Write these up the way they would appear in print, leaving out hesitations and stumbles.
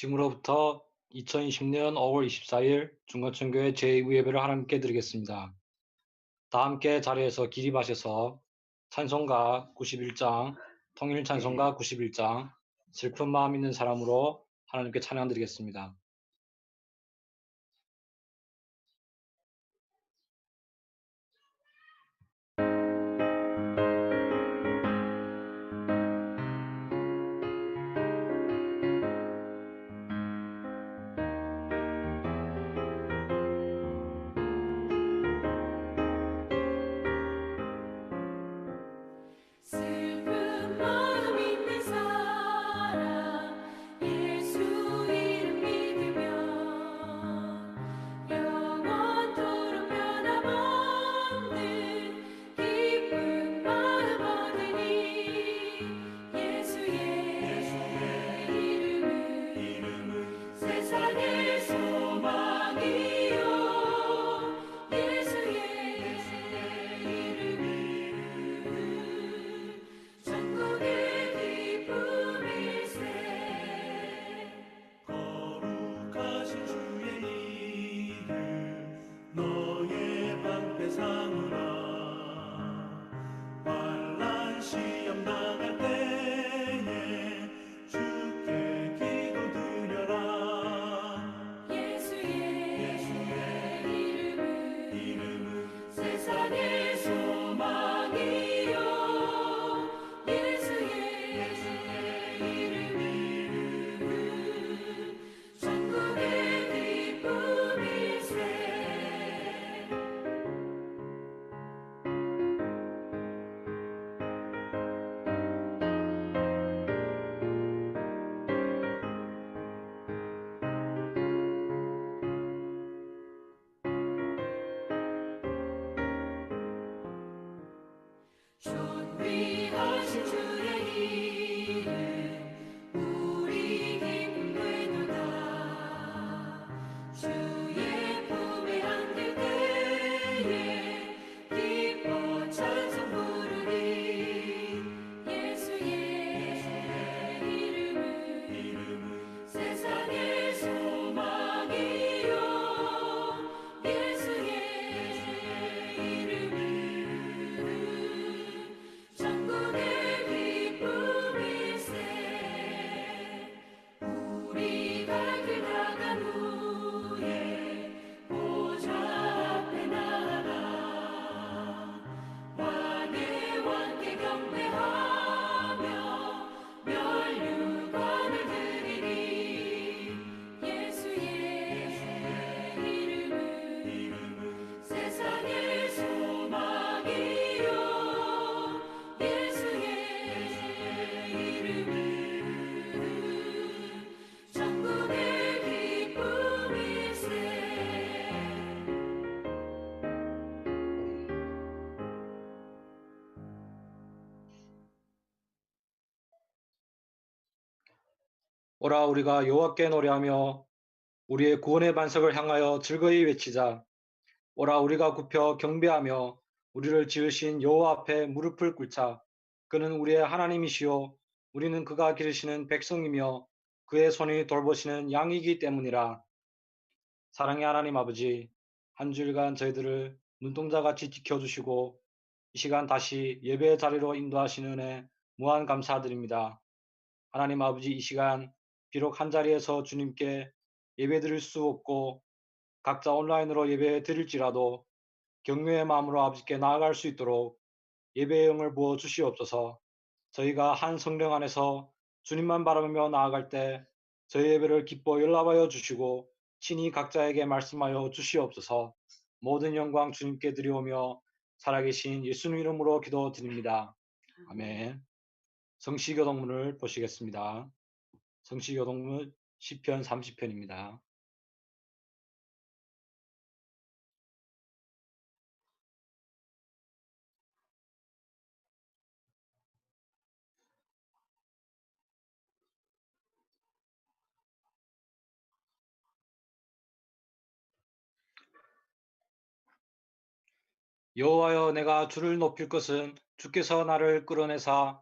지금으로부터 2020년 5월 24일 중건천교회 제2부 예배를 하나님께 드리겠습니다. 다 함께 자리에서 기립하셔서 찬송가 91장, 통일 찬송가 91장, 슬픈 마음 있는 사람으로 하나님께 찬양 드리겠습니다. 슬픈 마음 있는 사람 예수 이름 믿으면 영원토록 변함없는 기쁜 마음 얻으니 예수의 이름은 세상의 소망이요 예수의 이름은 천국의 기쁨일세. 거룩하신 주의 이름 너의 방패 삼으라. 환난 시험 당할 때에 주께 기도드려라. 예수의 이름은 세상의 소망이요 예수의 이름은 천국의 기쁨일세. 존귀하신 주의 이름 우리 기쁨 되도다. 주의 품에 안길 때에 기뻐 찬송 부르리. 예수의 이름은 세상의 소망이요 예수의 이름은 천국의 기쁨일세. 우리 갈 길 나간 후에 보좌 앞에 나아가 왕의 왕께 경배하며 면류관을 드리니 예수의 이름은 세상의 소망이요 예수의 이름은 천국의 기쁨일세. 오라 우리가 여호와께 노래하며 우리의 구원의 반석을 향하여 즐거이 외치자. 오라 우리가 굽혀 경배하며 우리를 지으신 여호와 앞에 무릎을 꿇자. 그는 우리의 하나님이시요 우리는 그가 기르시는 백성이며 그의 손이 돌보시는 양이기 때문이라. 사랑의 하나님 아버지, 한 주일간 저희들을 눈동자같이 지켜주시고 이 시간 다시 예배의 자리로 인도하시는 은혜 무한 감사드립니다. 하나님 아버지, 이 시간 비록 한자리에서 주님께 예배 드릴 수 없고 각자 온라인으로 예배 드릴지라도 격려의 마음으로 아버지께 나아갈 수 있도록 예배의 영을 부어 주시옵소서. 저희가 한 성령 안에서 주님만 바라보며 나아갈 때 저희 예배를 기뻐 연락하여 주시고 친히 각자에게 말씀하여 주시옵소서. 모든 영광 주님께 드리오며 살아계신 예수님 이름으로 기도드립니다. 아멘. 성시교동문을 보시겠습니다. 성시교동문 시편 30편입니다. 여호와여, 내가 주를 높일 것은 주께서 나를 끌어내사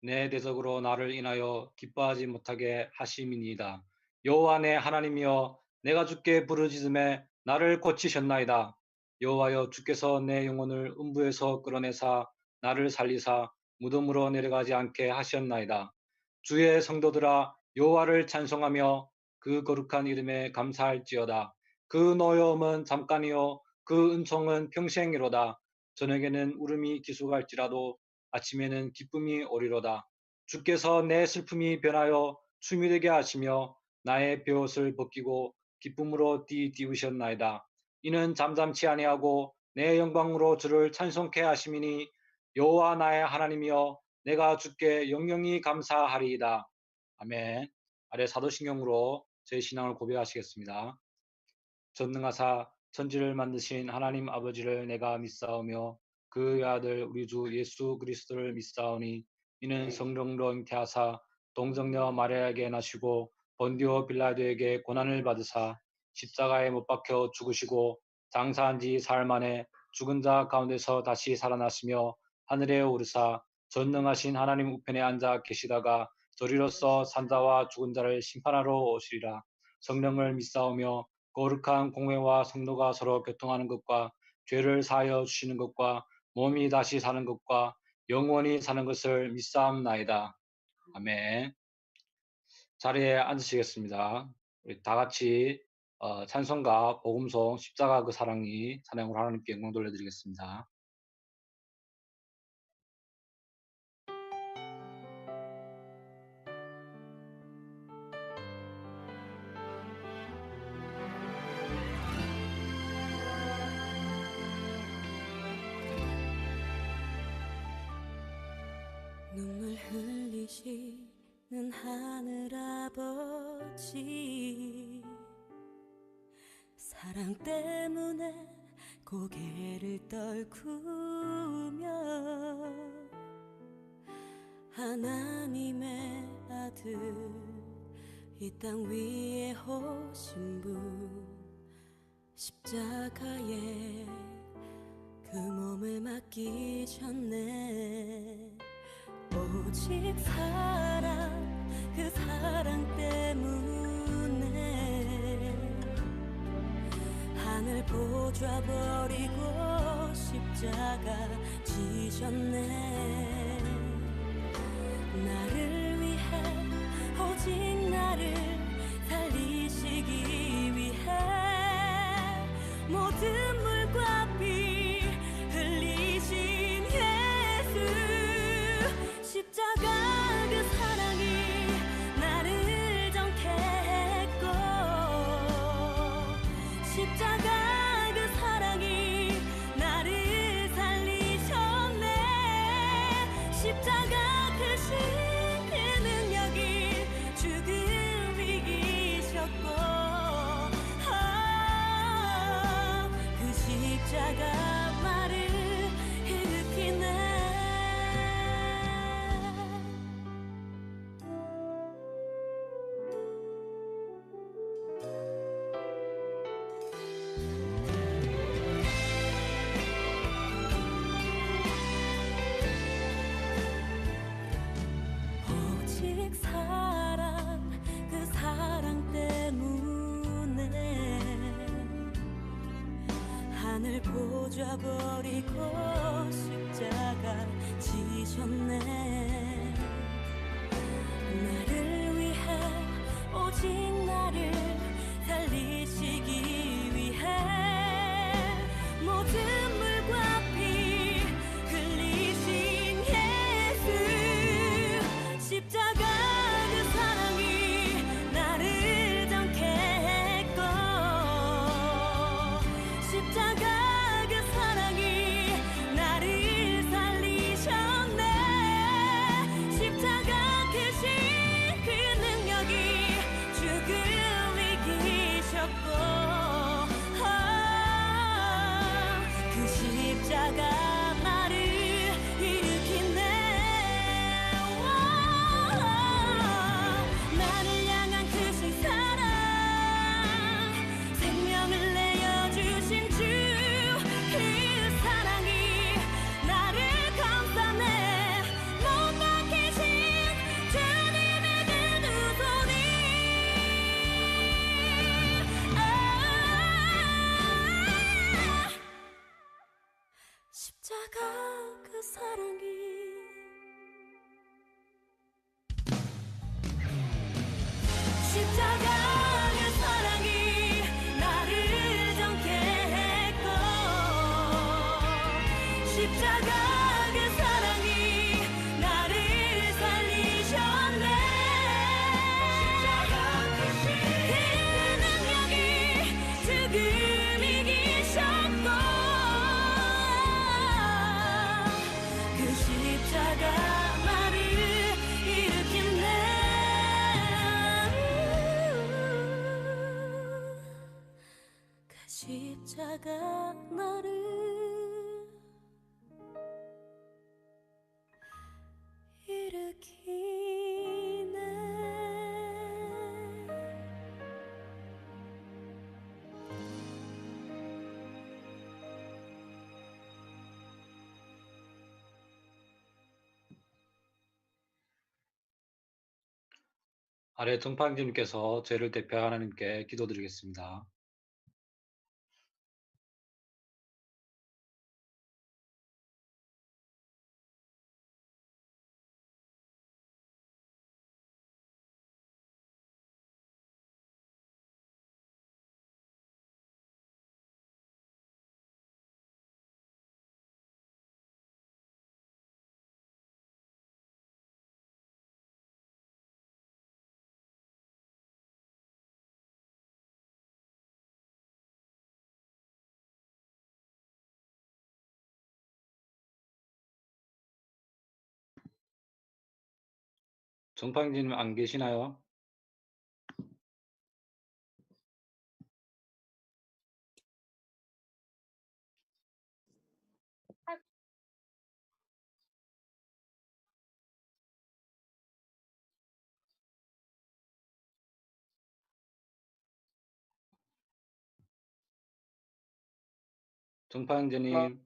내 대적으로 나를 인하여 기뻐하지 못하게 하심이니이다. 여호와 내 하나님이여 내가 주께 부르짖음에 나를 고치셨나이다. 여호와여 주께서 내 영혼을 음부에서 끌어내사 나를 살리사 무덤으로 내려가지 않게 하셨나이다. 주의 성도들아 여호와를 찬송하며 그 거룩한 이름에 감사할지어다. 그 노여움은 잠깐이요 그 은총은 평생이로다. 저녁에는 울음이 기숙할지라도 아침에는 기쁨이 오리로다. 주께서 내 슬픔이 변하여 춤이 되게 하시며 나의 베옷을 벗기고 기쁨으로 띠우셨나이다. 이는 잠잠치 아니하고 내 영광으로 주를 찬송케 하심이니 여호와 나의 하나님이여 내가 주께 영영히 감사하리이다. 아멘. 아래 사도신경으로 제 신앙을 고백하시겠습니다. 전능하사 천지를 만드신 하나님 아버지를 내가 믿사오며 그의 아들 우리 주 예수 그리스도를 믿사오니 이는 성령으로 잉태하사 동정녀 마리아에게 나시고 본디오 빌라도에게 고난을 받으사 십자가에 못 박혀 죽으시고 장사한 지 사흘 만에 죽은 자 가운데서 다시 살아나시며 하늘에 오르사 전능하신 하나님 우편에 앉아 계시다가 저리로서 산자와 죽은 자를 심판하러 오시리라. 성령을 믿사오며 거룩한 공회와 성도가 서로 교통하는 것과 죄를 사하여 주시는 것과 몸이 다시 사는 것과 영원히 사는 것을 믿사옵나이다. 아멘. 자리에 앉으시겠습니다. 우리 다 같이 찬송가 복음송 십자가 그 사랑이 찬양으로 하나님께 영광 돌려드리겠습니다. 눈물 흘리시는 하늘아버지 사랑 때문에 고개를 떨구며 하나님의 아들 이 땅 위에 오신 분 십자가에 그 몸을 맡기셨네. 오직 사랑 그 사랑 때문에 하늘 보좌 버리고 십자가 지셨네. 나를 위해 오직 나를 살리시기 위해 모든 물과 피 흘리신 예수 십자가 그 사랑이 나를 정케 했고 십자가 그 사랑이 나를 살리셨네. 십자가 크신 그 능력이 죽음 이기셨고 그 십자가 말을 일으키네. 오직 사랑 그 사랑 때문에 하늘 보좌 버리고 십자가 지셨네. 나를 위해 오직 나를 살리시기 위해 모든 물과 피 흘리신 예수 십자가 그 사랑이 나를 정케 했고 십자가 그 사랑이 나를 살리셨네. 십자가 크신 그 능력이 죽음 이기셨고 그 십자가 나를 일으키네. 나를 향한 크신 사랑 생명을 내어주신 주 그 사랑이 나를 감싸네. 못 막히신 주님의 그 두 손이 십자가 그 사랑이 십자가 그 사랑이 나를 정케 했고 십자가 그 사랑이 나를 살리셨네 그 능력이 죽음 이기셨고 그 십자가 나를 일으켰네 그 십자가 나를 일으키네 아래 정팡님께서 저를 대표 하나님께 기도드리겠습니다. 정팡님 안 계시나요? 정팡님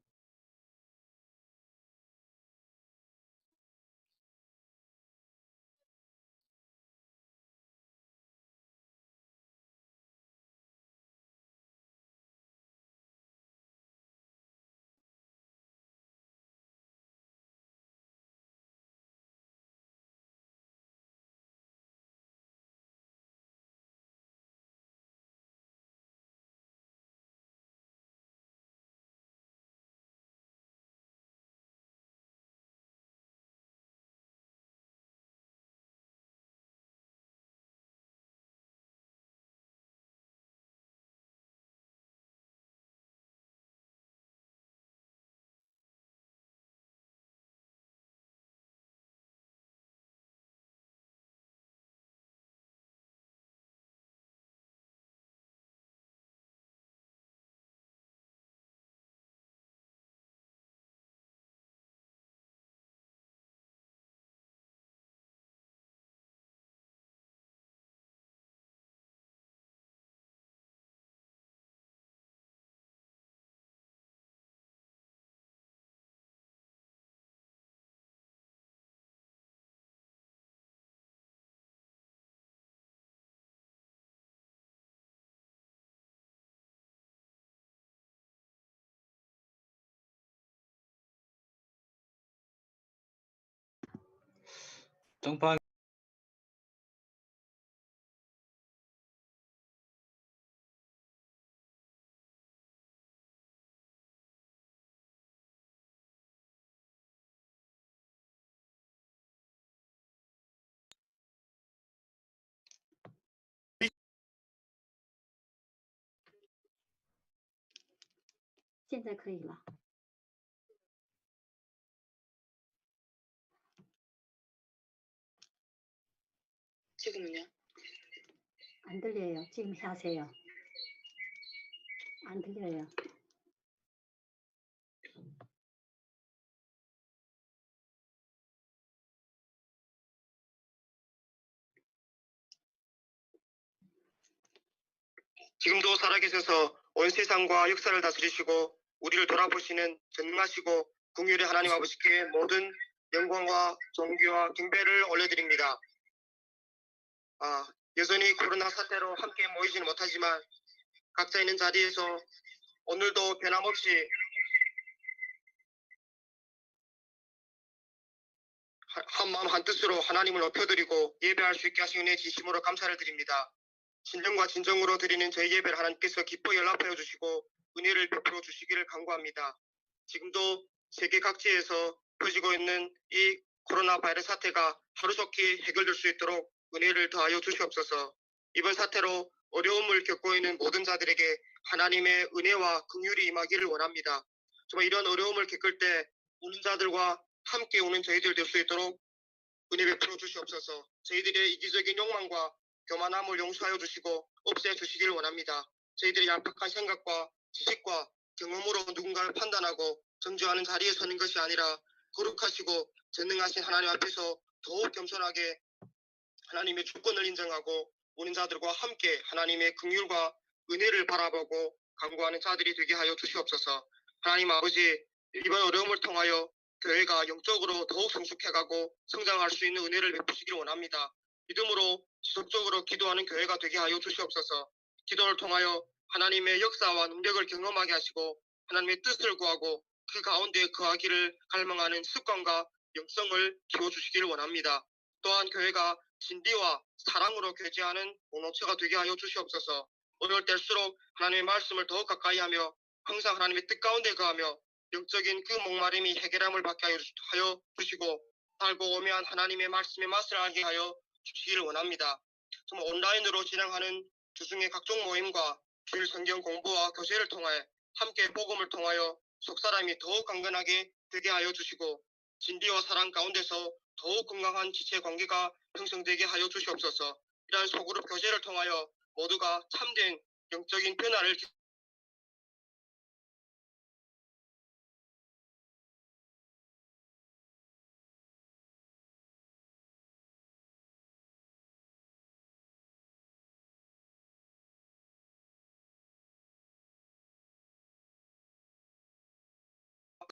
정팡现在可以了。 지금은요? 안 들려요. 지금 하세요. 안 들려요. 지금도 살아계셔서 온 세상과 역사를 다스리시고 우리를 돌아보시는 전능하시고 긍휼의 하나님 아버지께 모든 영광과 존귀와 경배를 올려드립니다. 여전히 코로나 사태로 함께 모이지는 못하지만 각자 있는 자리에서 오늘도 변함없이 한 마음 한 뜻으로 하나님을 높여드리고 예배할 수 있게 하신 은혜 진심으로 감사를 드립니다. 진정과 진정으로 드리는 저희 예배를 하나님께서 기뻐 연락하여 주시고 은혜를 베풀어 주시기를 간구합니다. 지금도 세계 각지에서 퍼지고 있는 이 코로나 바이러스 사태가 하루속히 해결될 수 있도록 은혜를 더하여 주시옵소서. 이번 사태로 어려움을 겪고 있는 모든 자들에게 하나님의 은혜와 긍휼이 임하기를 원합니다. 정말 이런 어려움을 겪을 때 우는 자들과 함께 우는 저희들 될 수 있도록 은혜 베풀어 주시옵소서. 저희들의 이기적인 욕망과 교만함을 용서하여 주시고 없애 주시기를 원합니다. 저희들의 얄팍한 생각과 지식과 경험으로 누군가를 판단하고 정죄하는 자리에 서는 것이 아니라 거룩하시고 전능하신 하나님 앞에서 더욱 겸손하게 하나님의 주권을 인정하고 오는 자들과 함께 하나님의 긍휼과 은혜를 바라보고 간구하는 자들이 되게 하여 주시옵소서. 하나님 아버지, 이번 어려움을 통하여 교회가 영적으로 더욱 성숙해가고 성장할 수 있는 은혜를 베푸시기를 원합니다. 믿음으로 지속적으로 기도하는 교회가 되게 하여 주시옵소서. 기도를 통하여 하나님의 역사와 능력을 경험하게 하시고 하나님의 뜻을 구하고 그 가운데 거하기를 갈망하는 습관과 영성을 키워주시기를 원합니다. 또한 교회가 진리와 사랑으로 교제하는 공동체가 되게 하여 주시옵소서. 어려울 때일수록 하나님의 말씀을 더욱 가까이 하며 항상 하나님의 뜻 가운데 거하며 영적인 그 목마름이 해결함을 받게 하여 주시고 달고 오묘한 하나님의 말씀의 맛을 알게 하여 주시기를 원합니다. 정말 온라인으로 진행하는 주중의 각종 모임과 주일 성경 공부와 교제를 통해 함께 복음을 통하여 속사람이 더욱 강건하게 되게 하여 주시고 진리와 사랑 가운데서 더욱 건강한 지체 관계가 형성되게 하여 주시옵소서. 이러한 소그룹 교제를 통하여 모두가 참된 영적인 변화를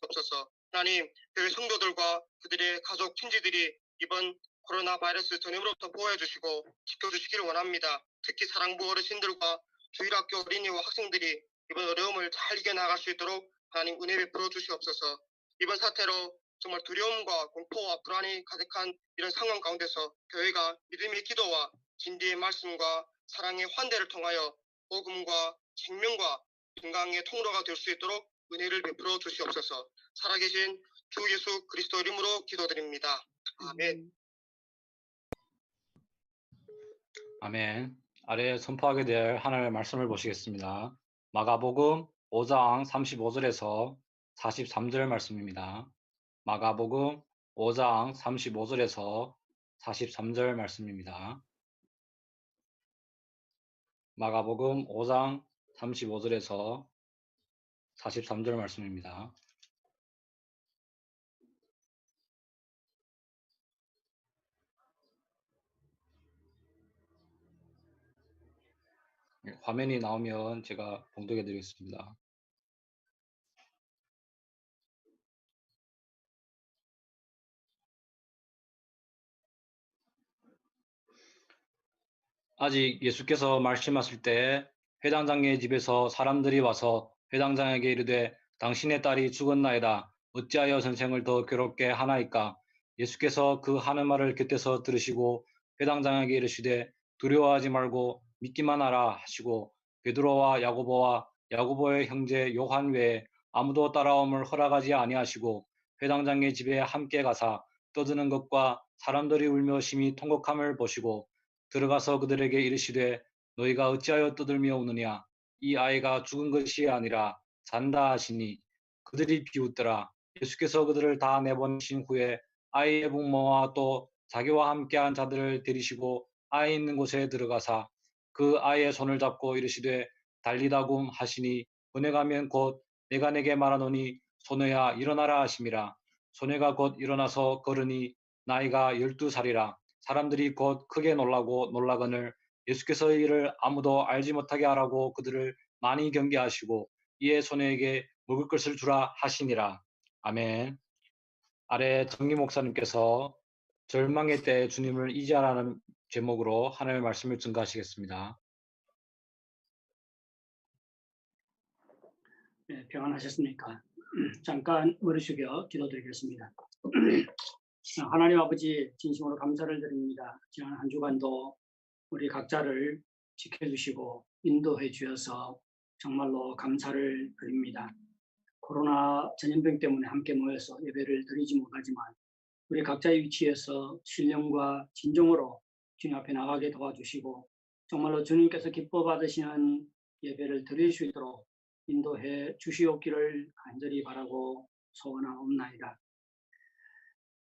없어서 하나님 교회 성도들과 그들의 가족 친지들이 이번 코로나 바이러스 전염으로부터 보호해 주시고 지켜주시기를 원합니다. 특히 사랑부 어르신들과 주일학교 어린이와 학생들이 이번 어려움을 잘 이겨나갈 수 있도록 하나님 은혜 베풀어 주시옵소서. 이번 사태로 정말 두려움과 공포와 불안이 가득한 이런 상황 가운데서 교회가 믿음의 기도와 진리의 말씀과 사랑의 환대를 통하여 복음과 생명과 건강의 통로가 될 수 있도록 은혜를 베풀어 주시옵소서. 살아계신 주 예수 그리스도 이름으로 기도드립니다. 아멘. 아멘. 아래 선포하게 될 하나님의 말씀을 보시겠습니다. 마가복음 5장 35절에서 43절 말씀입니다. 마가복음 5장 35절에서 43절 말씀입니다. 마가복음 5장 35절에서 43절 말씀입니다. 화면이 나오면 제가 봉독해 드리겠습니다. 아직 예수께서 말씀하실 때 회당장의 집에서 사람들이 와서 회당장에게 이르되 당신의 딸이 죽었나이다. 어찌하여 선생을 더 괴롭게 하나이까? 예수께서 그 하는 말을 곁에서 들으시고 회당장에게 이르시되 두려워하지 말고 믿기만 하라 하시고 베드로와 야고보와 야고보의 형제 요한 외에 아무도 따라옴을 허락하지 아니하시고 회당장의 집에 함께 가사 떠드는 것과 사람들이 울며 심히 통곡함을 보시고 들어가서 그들에게 이르시되 너희가 어찌하여 떠들며 우느냐? 이 아이가 죽은 것이 아니라 잔다 하시니 그들이 비웃더라. 예수께서 그들을 다 내보내신 후에 아이의 부모와 또 자기와 함께한 자들을 데리시고 아이 있는 곳에 들어가사 그 아이의 손을 잡고 이르시되 달리다굼 하시니 번역하면 곧 내가 내게 말하노니 소녀야 일어나라 하심이라. 소녀가 곧 일어나서 걸으니 나이가 12살이라. 사람들이 곧 크게 놀라고 놀라거늘 예수께서 이를 아무도 알지 못하게 하라고 그들을 많이 경계하시고 이에 소녀에게 먹을 것을 주라 하시니라. 아멘. 아래 정기 목사님께서 절망의 때 주님을 의지하라는 제목으로 하나님의 말씀을 증거하시겠습니다. 네, 평안하셨습니까? 잠깐 머리 숙여 기도드리겠습니다. 하나님 아버지 진심으로 감사를 드립니다. 지난 한 주간도 우리 각자를 지켜주시고 인도해 주셔서 정말로 감사를 드립니다. 코로나 전염병 때문에 함께 모여서 예배를 드리지 못하지만 우리 각자의 위치에서 신령과 진정으로 주님 앞에 나가게 도와주시고 정말로 주님께서 기뻐 받으시는 예배를 드릴 수 있도록 인도해 주시옵기를 간절히 바라고 소원하옵나이다.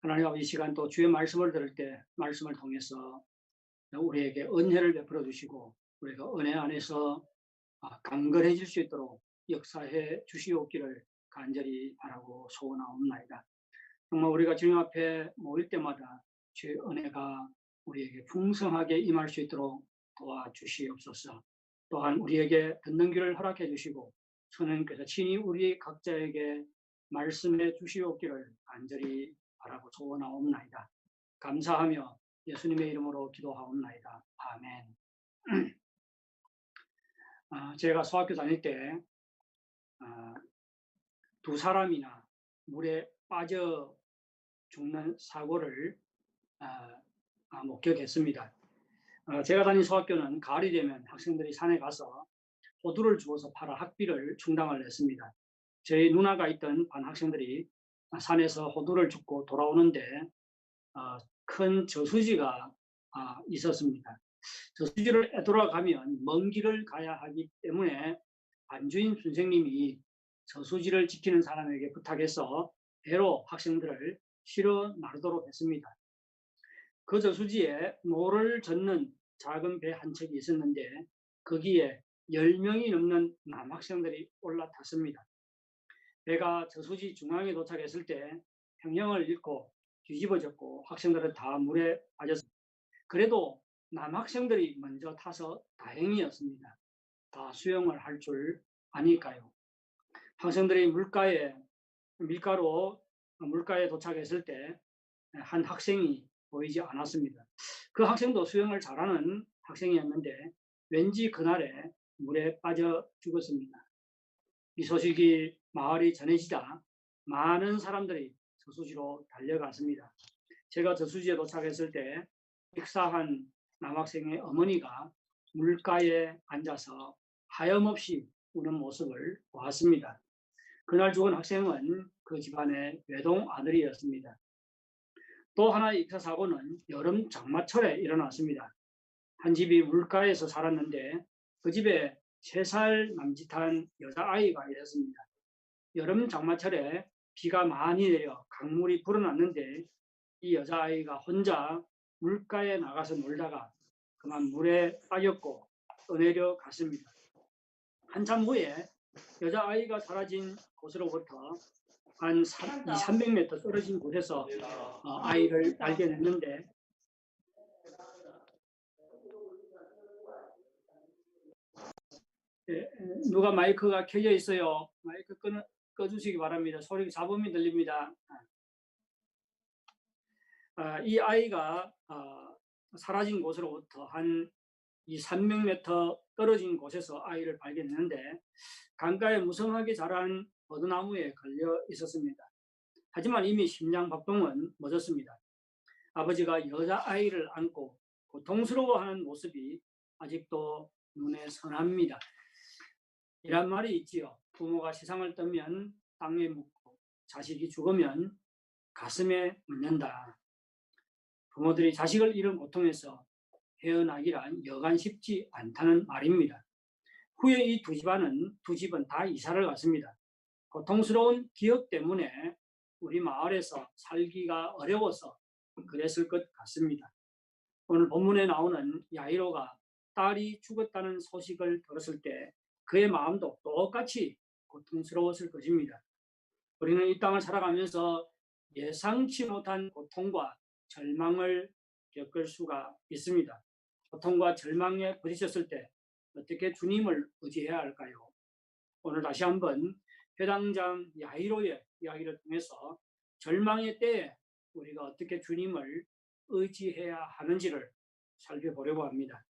하나님 아버지, 이 시간 또 주의 말씀을 들을 때 말씀을 통해서 우리에게 은혜를 베풀어 주시고 우리가 은혜 안에서 강건해질 수 있도록 역사해 주시옵기를 간절히 바라고 소원하옵나이다. 정말 우리가 주님 앞에 모일 때마다 주의 은혜가 우리에게 풍성하게 임할 수 있도록 도와주시옵소서. 또한 우리에게 듣는 귀를 허락해 주시고 성령님께서 친히 우리 각자에게 말씀해 주시옵기를 간절히 바라고 소원하옵나이다. 감사하며 예수님의 이름으로 기도하옵나이다. 아멘. 제가 소학교 다닐 때 두 사람이나 물에 빠져 죽는 사고를 목격했습니다. 제가 다닌 소학교는 가을이 되면 학생들이 산에 가서 호두를 주워서 팔아 학비를 충당을 했습니다. 저희 누나가 있던 반 학생들이 산에서 호두를 줍고 돌아오는데 큰 저수지가 있었습니다. 저수지를 되돌아가면 먼 길을 가야 하기 때문에 반주인 선생님이 저수지를 지키는 사람에게 부탁해서 배로 학생들을 실어 나르도록 했습니다. 그 저수지에 노를 젓는 작은 배 한 척이 있었는데 거기에 10명이 넘는 남학생들이 올라탔습니다. 배가 저수지 중앙에 도착했을 때 평형을 잃고 뒤집어졌고 학생들은 다 물에 빠졌습니다. 그래도 남학생들이 먼저 타서 다행이었습니다. 다 수영을 할 줄 아니까요. 학생들이 물가에 도착했을 때 한 학생이 보이지 않았습니다. 그 학생도 수영을 잘하는 학생이었는데 왠지 그날에 물에 빠져 죽었습니다. 이 소식이 마을이 전해지자 많은 사람들이 저수지로 달려갔습니다. 제가 저수지에 도착했을 때 익사한 남학생의 어머니가 물가에 앉아서 하염없이 우는 모습을 보았습니다. 그날 죽은 학생은 그 집안의 외동 아들이었습니다. 또 하나의 익사 사고는 여름 장마철에 일어났습니다. 한 집이 물가에서 살았는데 그 집에 3살 남짓한 여자아이가 있었습니다. 여름 장마철에 비가 많이 내려 강물이 불어났는데 이 여자아이가 혼자 물가에 나가서 놀다가 그만 물에 빠졌고 떠내려 갔습니다. 한참 후에 여자아이가 사라진 곳으로부터 한 200~300m 떨어진 곳에서 아이를 발견했는데 누가 마이크가 켜져 있어요. 마이크 꺼주시기 바랍니다. 소리 잡음이 들립니다. 이 아이가 사라진 곳으로부터 한 200~300m 떨어진 곳에서 아이를 발견했는데 강가에 무성하게 자란 버드나무에 걸려 있었습니다. 하지만 이미 심장박동은 멎었습니다. 아버지가 여자아이를 안고 고통스러워하는 모습이 아직도 눈에 선합니다. 이란 말이 있지요. 부모가 세상을 떠면 땅에 묻고 자식이 죽으면 가슴에 묻는다. 부모들이 자식을 잃은 고통에서 헤어나기란 여간 쉽지 않다는 말입니다. 후에 이 두 집은 다 이사를 갔습니다. 고통스러운 기억 때문에 우리 마을에서 살기가 어려워서 그랬을 것 같습니다. 오늘 본문에 나오는 야이로가 딸이 죽었다는 소식을 들었을 때 그의 마음도 똑같이 고통스러웠을 것입니다. 우리는 이 땅을 살아가면서 예상치 못한 고통과 절망을 겪을 수가 있습니다. 고통과 절망에 부딪혔을 때 어떻게 주님을 의지해야 할까요? 오늘 다시 한번 회당장 야이로의 이야기를 통해서 절망의 때에 우리가 어떻게 주님을 의지해야 하는지를 살펴보려고 합니다.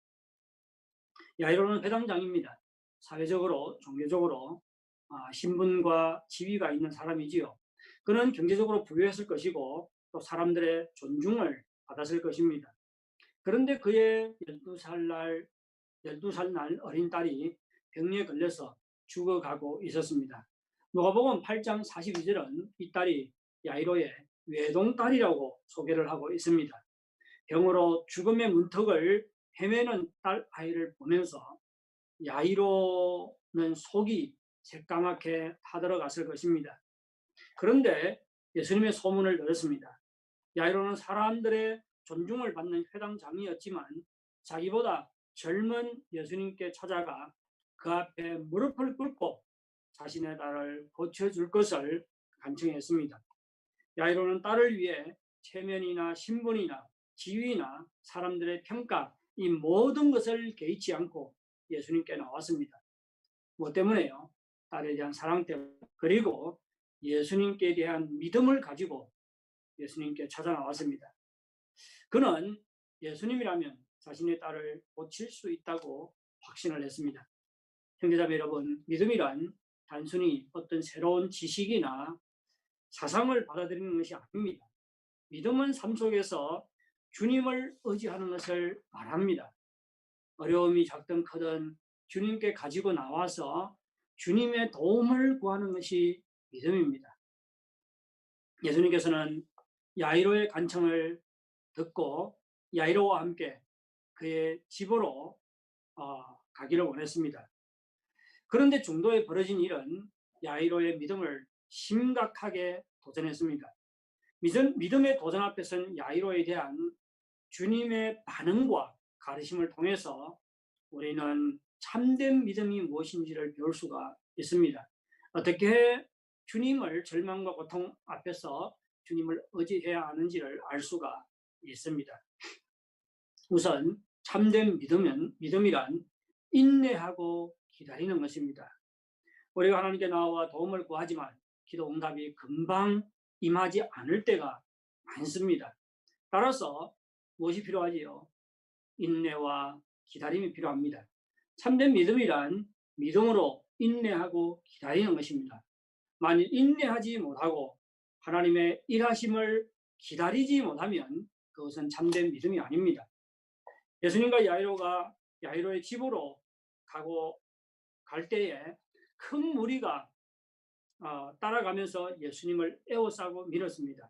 야이로는 회당장입니다. 사회적으로, 종교적으로 신분과 지위가 있는 사람이지요. 그는 경제적으로 부유했을 것이고 또 사람들의 존중을 받았을 것입니다. 그런데 그의 12살 날 어린 딸이 병에 걸려서 죽어가고 있었습니다. 누가복음 8장 42절은 이 딸이 야이로의 외동딸이라고 소개를 하고 있습니다. 병으로 죽음의 문턱을 헤매는 딸 아이를 보면서 야이로는 속이 새까맣게 타들어갔을 것입니다. 그런데 예수님의 소문을 들었습니다. 야이로는 사람들의 존중을 받는 회당장이었지만 자기보다 젊은 예수님께 찾아가 그 앞에 무릎을 꿇고 자신의 딸을 고쳐줄 것을 간청했습니다. 야이로는 딸을 위해 체면이나 신분이나 지위나 사람들의 평가, 이 모든 것을 개의치 않고 예수님께 나왔습니다. 뭐 때문에요? 딸에 대한 사랑 때문에, 그리고 예수님께 대한 믿음을 가지고 예수님께 찾아 나왔습니다. 그는 예수님이라면 자신의 딸을 고칠 수 있다고 확신을 했습니다. 형제자매 여러분, 믿음이란 단순히 어떤 새로운 지식이나 사상을 받아들이는 것이 아닙니다. 믿음은 삶 속에서 주님을 의지하는 것을 말합니다. 어려움이 작든 크든 주님께 가지고 나와서 주님의 도움을 구하는 것이 믿음입니다. 예수님께서는 야이로의 간청을 듣고 야이로와 함께 그의 집으로 가기를 원했습니다. 그런데 중도에 벌어진 일은 야이로의 믿음을 심각하게 도전했습니다. 믿음의 도전 앞에서는 야이로에 대한 주님의 반응과 가르침을 통해서 우리는 참된 믿음이 무엇인지를 배울 수가 있습니다. 어떻게 주님을 절망과 고통 앞에서 주님을 의지해야 하는지를 알 수가 있습니다. 우선 참된 믿음이란 인내하고 기다리는 것입니다. 우리가 하나님께 나와 도움을 구하지만 기도 응답이 금방 임하지 않을 때가 많습니다. 따라서 무엇이 필요하지요? 인내와 기다림이 필요합니다. 참된 믿음이란 믿음으로 인내하고 기다리는 것입니다. 만일 인내하지 못하고 하나님의 일하심을 기다리지 못하면 그것은 참된 믿음이 아닙니다. 예수님과 야이로의 집으로 갈 때에 큰 무리가 따라가면서 예수님을 에워싸고 밀었습니다.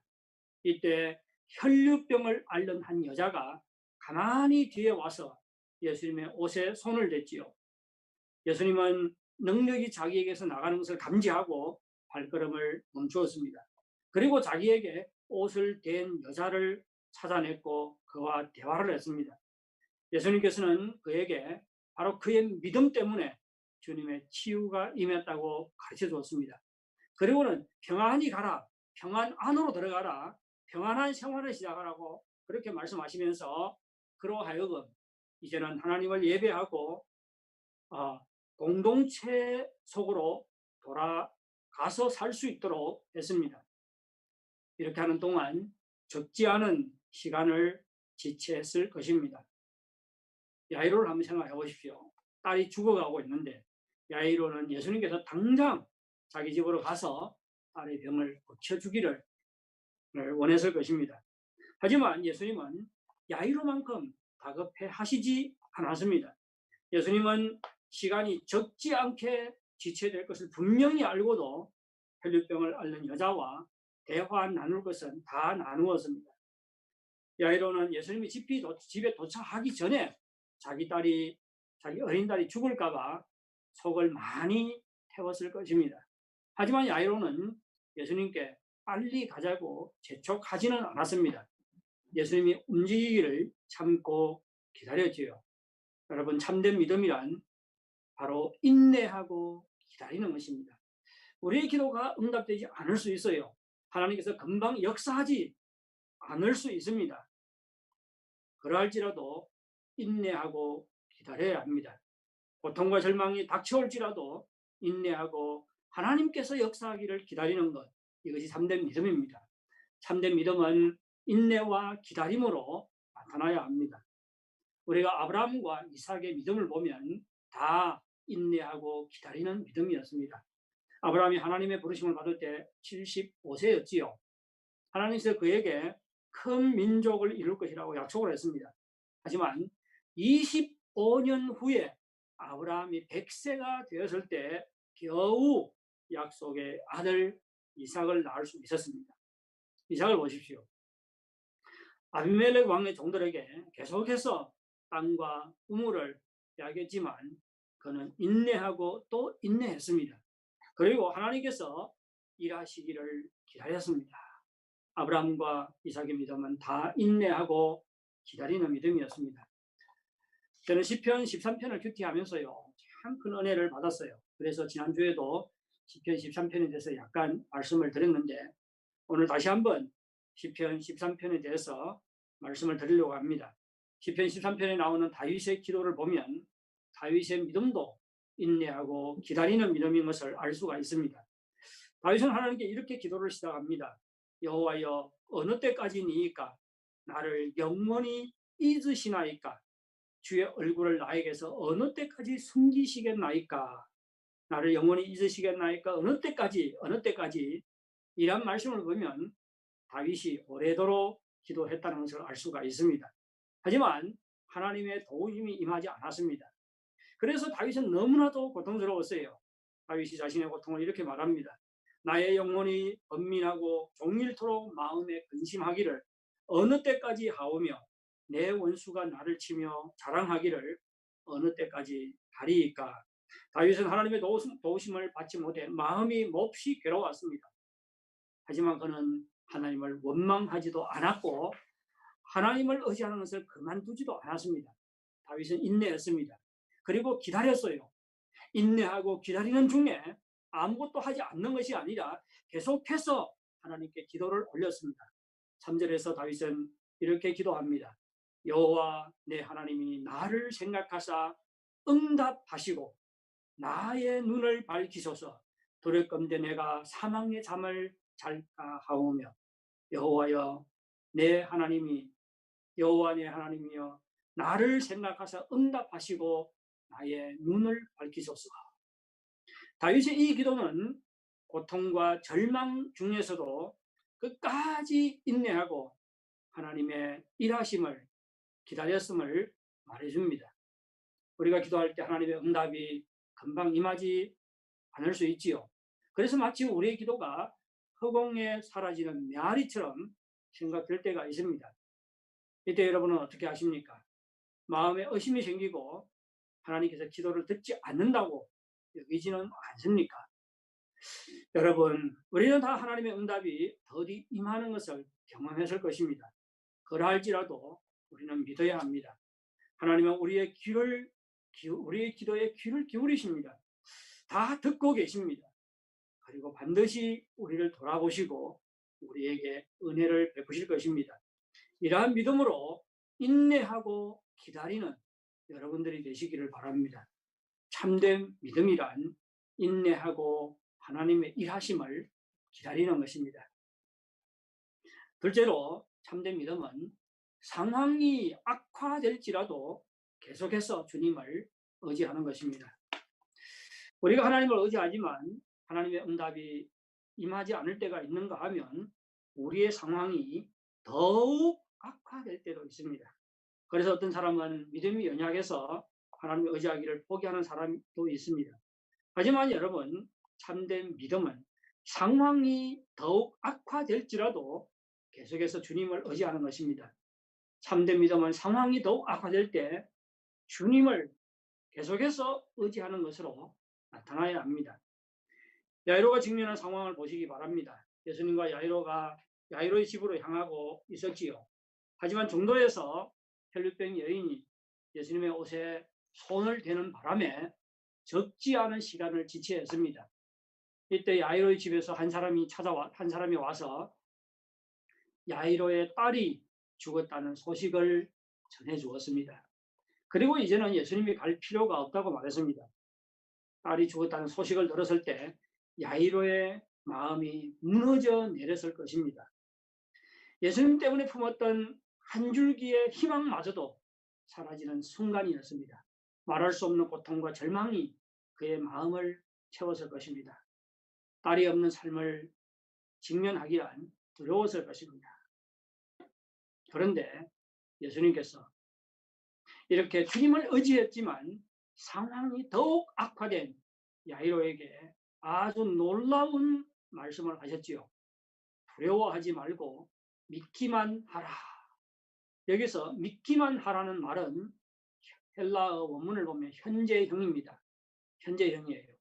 이때 혈류병을 앓는 한 여자가 가만히 뒤에 와서 예수님의 옷에 손을 댔지요. 예수님은 능력이 자기에게서 나가는 것을 감지하고 발걸음을 멈추었습니다. 그리고 자기에게 옷을 댄 여자를 찾아냈고 그와 대화를 했습니다. 예수님께서는 그에게 바로 그의 믿음 때문에 주님의 치유가 임했다고 가르쳐 주었습니다. 그리고는 평안히 가라, 평안 안으로 들어가라, 평안한 생활을 시작하라고 그렇게 말씀하시면서 그로 하여금 이제는 하나님을 예배하고 공동체 속으로 돌아가서 살 수 있도록 했습니다. 이렇게 하는 동안 적지 않은 시간을 지체했을 것입니다. 야이로를 한번 생각해 보십시오. 딸이 죽어가고 있는데 야이로는 예수님께서 당장 자기 집으로 가서 딸의 병을 고쳐주기를 원했을 것입니다. 하지만 예수님은 야이로만큼 다급해 하시지 않았습니다. 예수님은 시간이 적지 않게 지체될 것을 분명히 알고도 혈류병을 앓는 여자와 대화 나눌 것은 다 나누었습니다. 야이로는 예수님이 집에 도착하기 전에 자기 어린 딸이 죽을까봐 속을 많이 태웠을 것입니다. 하지만 야이로는 예수님께 빨리 가자고 재촉하지는 않았습니다. 예수님이 움직이기를 참고 기다렸지요. 여러분, 참된 믿음이란 바로 인내하고 기다리는 것입니다. 우리의 기도가 응답되지 않을 수 있어요. 하나님께서 금방 역사하지 않을 수 있습니다. 그러할지라도 인내하고 기다려야 합니다. 고통과 절망이 닥쳐올지라도 인내하고 하나님께서 역사하기를 기다리는 것, 이것이 참된 믿음입니다. 참된 믿음은 인내와 기다림으로 나타나야 합니다. 우리가 아브라함과 이삭의 믿음을 보면 다 인내하고 기다리는 믿음이었습니다. 아브라함이 하나님의 부르심을 받을 때 75세였지요. 하나님께서 그에게 큰 민족을 이룰 것이라고 약속을 했습니다. 하지만 25년 후에 아브라함이 100세가 되었을 때 겨우 약속의 아들 이삭을 낳을 수 있었습니다. 이삭을 보십시오. 아비멜렉 왕의 종들에게 계속해서 땅과 우물을 야겼지만 그는 인내하고 또 인내했습니다. 그리고 하나님께서 일하시기를 기다렸습니다. 아브라함과 이삭의 믿음은 다 인내하고 기다리는 믿음이었습니다. 저는 시편 13편을 큐티하면서요, 참 큰 은혜를 받았어요. 그래서 지난주에도 시편 13편에 대해서 약간 말씀을 드렸는데 오늘 다시 한번 시편 13편에 대해서 말씀을 드리려고 합니다. 시편 13편에 나오는 다윗의 기도를 보면 다윗의 믿음도 인내하고 기다리는 믿음인 것을 알 수가 있습니다. 다윗은 하나님께 이렇게 기도를 시작합니다. 여호와여, 어느 때까지니이까? 나를 영원히 잊으시나이까? 주의 얼굴을 나에게서 어느 때까지 숨기시겠나이까? 나를 영원히 잊으시겠나이까? 어느 때까지? 이란 말씀을 보면 다윗이 오래도록 기도했다는 것을 알 수가 있습니다. 하지만 하나님의 도우심이 임하지 않았습니다. 그래서 다윗은 너무나도 고통스러웠어요. 다윗이 자신의 고통을 이렇게 말합니다. 나의 영혼이 번민하고 종일토록 마음에 근심하기를 어느 때까지 하오며 내 원수가 나를 치며 자랑하기를 어느 때까지 하리이까? 다윗은 하나님의 도우심을 받지 못해 마음이 몹시 괴로웠습니다. 하지만 그는 하나님을 원망하지도 않았고 하나님을 의지하는 것을 그만두지도 않았습니다. 다윗은 인내했습니다. 그리고 기다렸어요. 인내하고 기다리는 중에 아무것도 하지 않는 것이 아니라 계속해서 하나님께 기도를 올렸습니다. 3절에서 다윗은 이렇게 기도합니다. 여호와 내 하나님이 나를 생각하사 응답하시고 나의 눈을 밝히소서. 도래건대 내가 사망의 잠을 잘까 하오며 여호와 내 하나님이여 나를 생각하사 응답하시고 나의 눈을 밝히소서. 다윗의 이 기도는 고통과 절망 중에서도 끝까지 인내하고 하나님의 일하심을 기다렸음을 말해줍니다. 우리가 기도할 때 하나님의 응답이 금방 임하지 않을 수 있지요. 그래서 마치 우리의 기도가 허공에 사라지는 메아리처럼 생각될 때가 있습니다. 이때 여러분은 어떻게 하십니까? 마음에 의심이 생기고 하나님께서 기도를 듣지 않는다고 여기지는 않습니까? 여러분, 우리는 다 하나님의 응답이 더디 임하는 것을 경험했을 것입니다. 그러할지라도 우리는 믿어야 합니다. 하나님은 우리의 기도에 귀를 기울이십니다. 다 듣고 계십니다. 그리고 반드시 우리를 돌아보시고 우리에게 은혜를 베푸실 것입니다. 이러한 믿음으로 인내하고 기다리는 여러분들이 되시기를 바랍니다. 참된 믿음이란 인내하고 하나님의 일하심을 기다리는 것입니다. 둘째로 참된 믿음은 상황이 악화될지라도 계속해서 주님을 의지하는 것입니다. 우리가 하나님을 의지하지만 하나님의 응답이 임하지 않을 때가 있는가 하면 우리의 상황이 더욱 악화될 때도 있습니다. 그래서 어떤 사람은 믿음이 연약해서 하나님을 의지하기를 포기하는 사람도 있습니다. 하지만 여러분, 참된 믿음은 상황이 더욱 악화될지라도 계속해서 주님을 의지하는 것입니다. 참된 믿음은 상황이 더욱 악화될 때 주님을 계속해서 의지하는 것으로 나타나야 합니다. 야이로가 직면한 상황을 보시기 바랍니다. 예수님과 야이로의 집으로 향하고 있었지요. 하지만 중도에서 혈류병 여인이 예수님의 옷에 손을 대는 바람에 적지 않은 시간을 지체했습니다. 이때 야이로의 집에서 한 사람이 와서 야이로의 딸이 죽었다는 소식을 전해 주었습니다. 그리고 이제는 예수님이 갈 필요가 없다고 말했습니다. 딸이 죽었다는 소식을 들었을 때 야이로의 마음이 무너져 내렸을 것입니다. 예수님 때문에 품었던 한 줄기의 희망마저도 사라지는 순간이었습니다. 말할 수 없는 고통과 절망이 그의 마음을 채웠을 것입니다. 딸이 없는 삶을 직면하기란 두려웠을 것입니다. 그런데 예수님께서 이렇게 주님을 의지했지만 상황이 더욱 악화된 야이로에게 아주 놀라운 말씀을 하셨지요. 두려워하지 말고 믿기만 하라. 여기서 믿기만 하라는 말은 헬라어 원문을 보면 현재형입니다. 현재형이에요.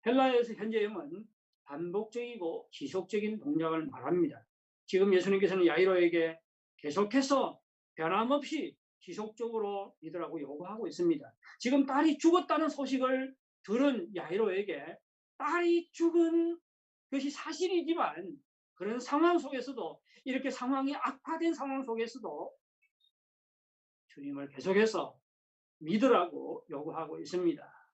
헬라어에서 현재형은 반복적이고 지속적인 동작을 말합니다. 지금 예수님께서는 야이로에게 계속해서 변함없이 지속적으로 믿으라고 요구하고 있습니다. 지금 딸이 죽었다는 소식을 들은 야이로에게 딸이 죽은 것이 사실이지만 그런 상황 속에서도 이렇게 상황이 악화된 상황 속에서도 주님을 계속해서 믿으라고 요구하고 있습니다.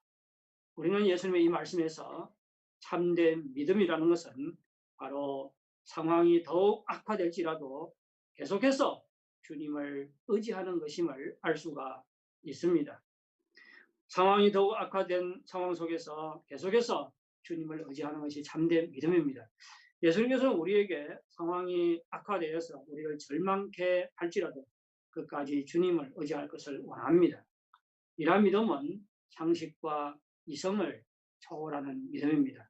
우리는 예수님의 이 말씀에서 참된 믿음이라는 것은 바로 상황이 더욱 악화될지라도 계속해서 주님을 의지하는 것임을 알 수가 있습니다. 상황이 더욱 악화된 상황 속에서 계속해서 주님을 의지하는 것이 참된 믿음입니다. 예수님께서는 우리에게 상황이 악화되어서 우리를 절망케 할지라도 끝까지 주님을 의지할 것을 원합니다. 이러한 믿음은 상식과 이성을 초월하는 믿음입니다.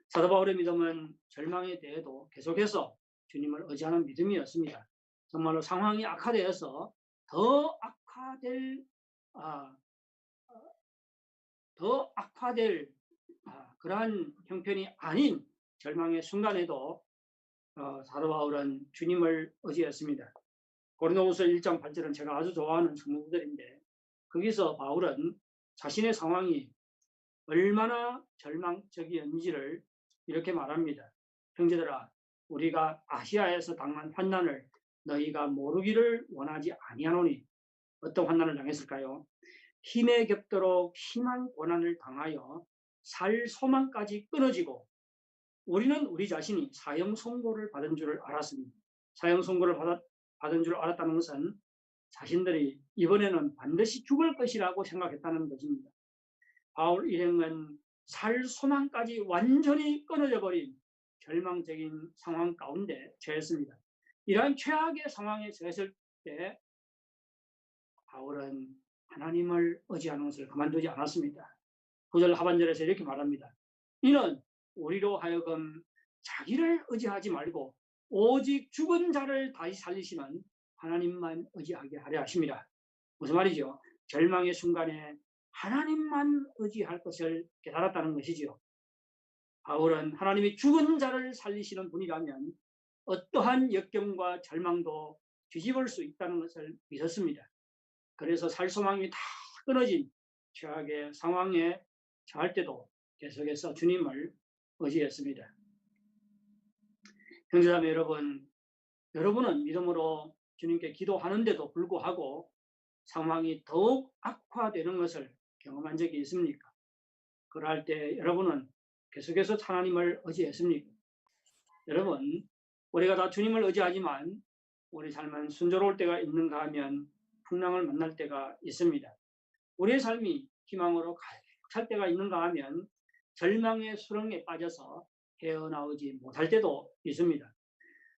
사도 바울의 믿음은 절망에 대해도 계속해서 주님을 의지하는 믿음이었습니다. 정말로 상황이 악화되어서 더 악화될 그러한 형편이 아닌 절망의 순간에도 사도 바울은 주님을 의지했습니다. 고린도후서 1장 8절은 제가 아주 좋아하는 성경들인데 거기서 바울은 자신의 상황이 얼마나 절망적이었는지를 이렇게 말합니다. 형제들아, 우리가 아시아에서 당한 환난을 너희가 모르기를 원하지 아니하노니. 어떤 환난을 당했을까요? 힘에 겹도록 심한 고난을 당하여 살 소망까지 끊어지고 우리는 우리 자신이 사형 선고를 받은 줄을 알았습니다. 사형 선고를 받은 줄 알았다는 것은 자신들이 이번에는 반드시 죽을 것이라고 생각했다는 것입니다. 바울 일행은 살 소망까지 완전히 끊어져 버린 절망적인 상황 가운데 처했습니다. 이러한 최악의 상황에 처했을 때 바울은 하나님을 의지하는 것을 그만두지 않았습니다. 9절 하반절에서 이렇게 말합니다. 이는 우리로 하여금 자기를 의지하지 말고 오직 죽은 자를 다시 살리시는 하나님만 의지하게 하려 하십니다. 무슨 말이죠? 절망의 순간에 하나님만 의지할 것을 깨달았다는 것이지요. 바울은 하나님이 죽은 자를 살리시는 분이라면 어떠한 역경과 절망도 뒤집을 수 있다는 것을 믿었습니다. 그래서 살 소망이 다 끊어진 최악의 상황에 처할 때도 계속해서 주님을 의지했습니다. 형제자매 여러분, 여러분은 믿음으로 주님께 기도하는데도 불구하고 상황이 더욱 악화되는 것을 경험한 적이 있습니까? 그럴 때 여러분은 계속해서 하나님을 의지했습니까? 여러분, 우리가 다 주님을 의지하지만 우리 삶은 순조로울 때가 있는가 하면 풍랑을 만날 때가 있습니다. 우리의 삶이 희망으로 가득 찰 때가 있는가 하면 절망의 수렁에 빠져서 헤어나오지 못할 때도 있습니다.